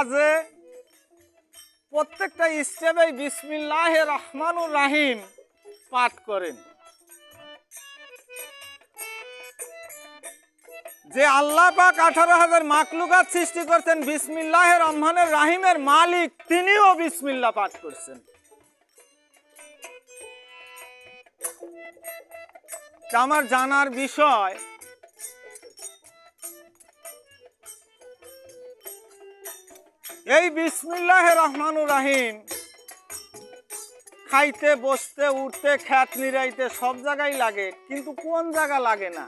কাজে প্রত্যেকটা স্টেপে বিসমিল্লাহির রহমানুর রহিম পাঠ করেন। যে আল্লাহ পাক 18,000 মাখলুকাত সৃষ্টি করছেন, বিসমিল্লাহির রহমানির রহিমের মালিক তিনিও বিসমিল্লাহ পাঠ করছেন। আমার জানার বিষয়, এই বিসমিল্লাহির রহমানুর রহিম খাইতে বসতে উঠতে খ্যাত নিরাইতে সব জায়গায় লাগে, কিন্তু কোন জায়গা লাগে না?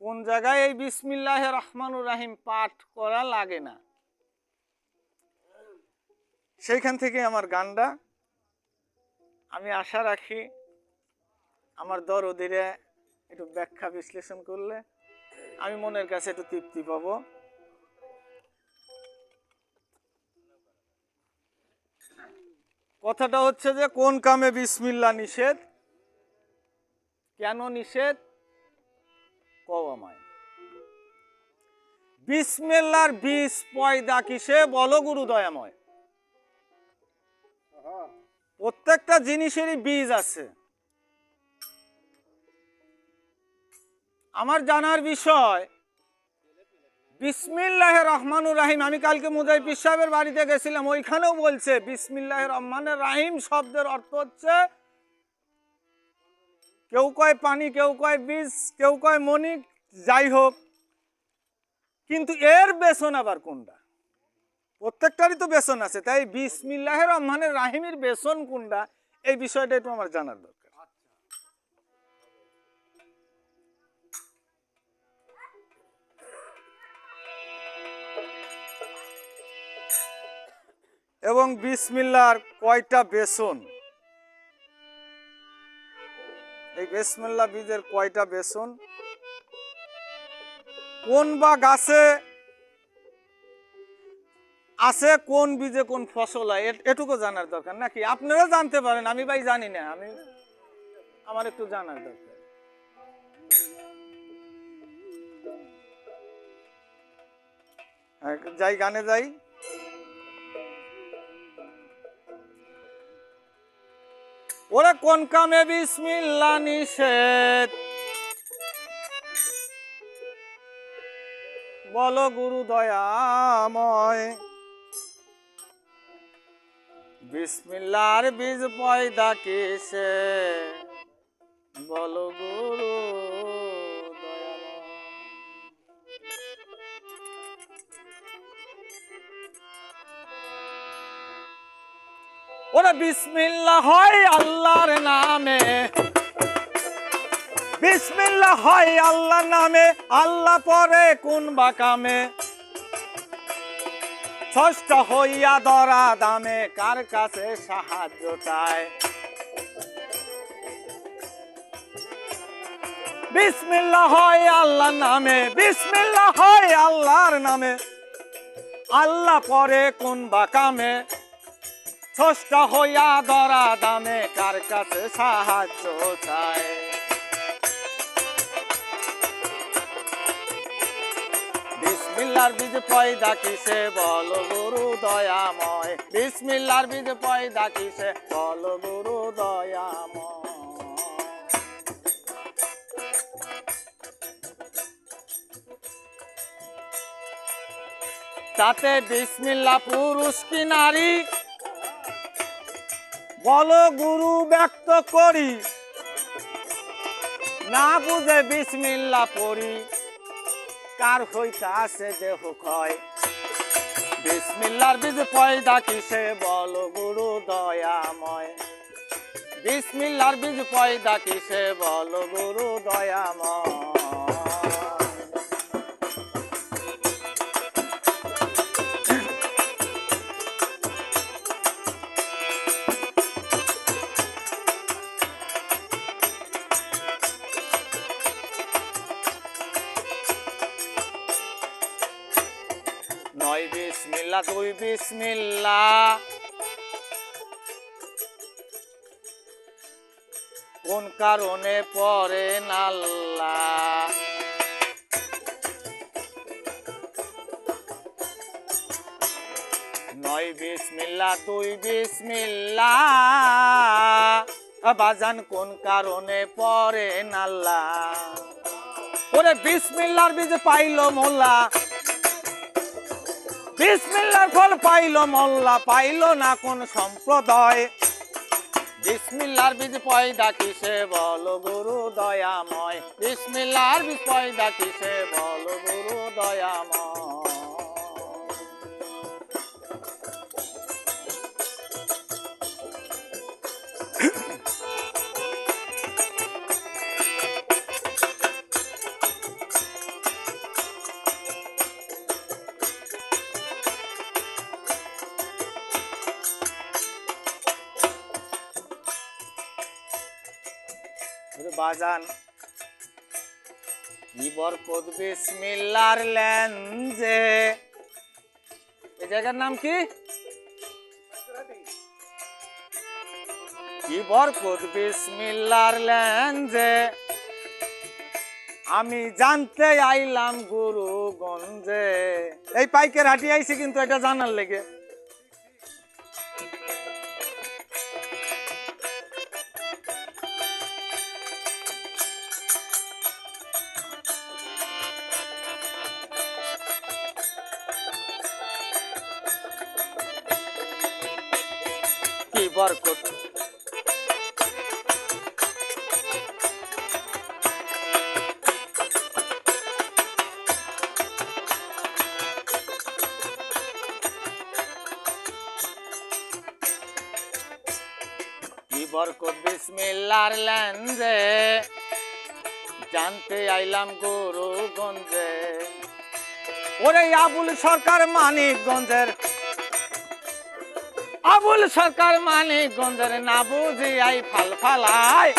কোন জায়গায় এই বিসমিল্লাহির রহমানুর রহিম পাঠ করা লাগে না? সেইখান থেকে আমার গানটা। আমি আশা রাখি আমার দরদিরে একটু ব্যাখ্যা বিশ্লেষণ করলে আমি মনের কাছে একটু তৃপ্তি পাব। কথাটা হচ্ছে যে কোন কামে বিসমিল্লাহ নিষেধ, কেন নিষেধ, কও আমায়। বিসমিল্লাহর বীজ পয়দা কিসে, বলো গুরু দয়াময়। প্রত্যেকটা জিনিসেরই বীজ আছে। আমার জানার বিষয়, বিসমিল্লাহির রহমানুর রহিম, আমি কালকে মুজাহিদ পীর সাহেবের বাড়িতে গেছিলাম, ওইখানেও বলছে বিসমিল্লাহির রহমানির রহিম শব্দের অর্থ হচ্ছে, কেউ কয় পানি, কেউ কয় বীজ, কেউ কয় মণি, যাই হোক, কিন্তু এর বেসন আবার কোনটা? প্রত্যেকটারই তো বেসন আছে, তাই বিসমিল্লাহির রহমানির রহিমের বেসন কোনটা, এই বিষয়টা একটু আমার জানার দরকার। এবং বিসমিল্লাহর কয়টা বেসন, এই বিসমিল্লাহ বীজের কয়টা বেসন, কোন বা গাছে আছে, কোন বীজে কোন ফসল হয়, এটুকু জানার দরকার নাকি? আপনারা জানতে পারেন, আমি ভাই জানি না, আমার একটু জানার দরকার। যাই গানে যাই। ওরে কোন কামে বিসমিল্লাহ নিষেধ, বলো গুরু দয়াময়। বিসমিল্লাহর বীজ পয়দা কিসে, বলো গুরু দয়াময়। ওরে বিসমিল্লাহ হয় আল্লাহর নামে, বিসমিল্লাহ হয় আল্লাহর নামে, আল্লাহ পরে কোন বা কামে, ষষ্ঠ হইয়া দরা দামে কার কাছে সাহায্য চায়। বিসমিল্লাহ হয় আল্লাহর নামে, বিসমিল্লাহ হয় আল্লাহর নামে, আল্লাহ পরে কোন বা কামে, ষষ্ঠ হইয়া দরা দামে কার কাছে সাহায্য চায়। বিসমিল্লাহর বীজ পয়দা কিসে, বলো গুরু দয়াময়। বিসমিল্লাহর বীজ পয়দা কিসে, বলো গুরু দয়াময়। তাতে বিসমিল্লাহ পুরুষ কি নারী, বলো গুরু ব্যক্ত করি, না বুঝে বিসমিল্লাহ পড়ি, কার হইতে আছে দেহ ক্ষয়। বিসমিল্লাহর বীজ পয়দা কিসে, বলো গুরু দয়াময়। বিসমিল্লাহর বীজ পয়দা কিসে, বলো গুরু দয়াময়। নয় বিসমিল্লাহ, দুই বিসমিল্লাহ, কোন কারণে পড়েন আল্লাহ, হয় বিসমিল্লাহ, দুই বিসমিল্লাহ, বাজান কোন কারণে পড়েন আল্লাহ। ওরে বিসমিল্লাহর বীজ পাইল মোল্লা, বিসমিল্লাহর ফল পাইল মোল্লা, পাইল না কোন সম্প্রদায়। বিসমিল্লাহর বীজ পয়দা কিসে বলো গুরু দয়াময়, বিসমিল্লাহর বীজ পয়দা কিসে বলো গুরু দয়াময়। বাজান কি বরকত বিসমিল্লাহর লেনজে, এই জায়গার নাম কি? কি বরকত বিসমিল্লাহর লেনজে, আমি জানতে আইলাম গুরুগঞ্জে। এই পাইকের হাটি আইছি কিন্তু এটা জানার লেগে। কি বরকত কি বরকত বিসমিল্লাহর লেনজে, জানতে আইলাম গুরুগঞ্জে। ওরে আবুল সরকার মানিকগঞ্জের, আবুল সরকার মানিকগঞ্জের না বুঝি আই ফাল ফালায়।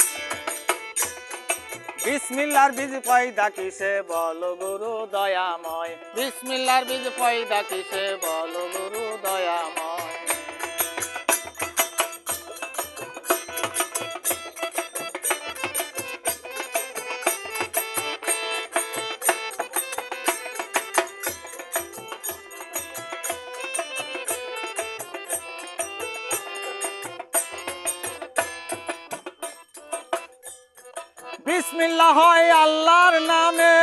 বিসমিল্লাহর বীজ পয়দা কিসে বলো গুরু দয়াময়, বিসমিল্লাহর বীজ পয়দা কিসে বলো গুরু দয়াময়। বিসমিল্লাহ হয় আল্লাহর নামে,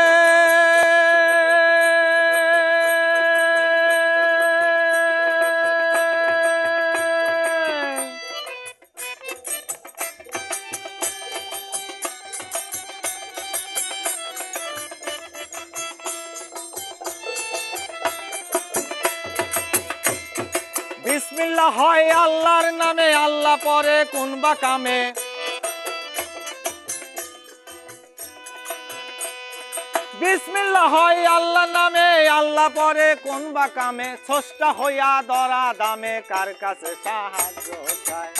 বিসমিল্লাহ হয় আল্লাহর নামে, আল্লাহ পরে কোন বা কামে। বিসমিল্লাহ হয় আল্লাহ নামে, আল্লাহ পরে কোন বা কামে। স্রষ্টা হইয়া দরা দামে কার কাছে সাহায্য চায়।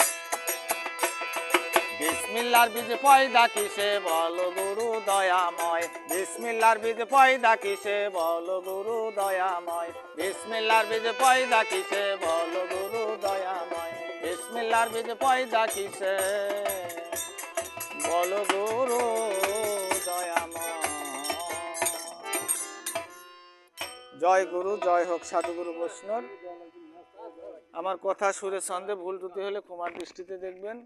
বিসমিল্লাহর বীজ পয়দা কিসে বলো গুরু দয়াময়, বিসমিল্লাহর বীজ পয়দা কিসে বলো গুরু দয়াময়। বিসমিল্লাহর বীজ পয়দা কিসে বলো গুরু দয়াময়, বিসমিল্লাহর বীজ পয়দা কিসে বলো গুরু দয়াময়। জয় গুরু, জয় হোক সাধুগুরু বৈষ্ণব। আমার কথা সুরে ছন্দে ভুল ত্রুটি হলে ক্ষমার দৃষ্টিতে দেখবেন।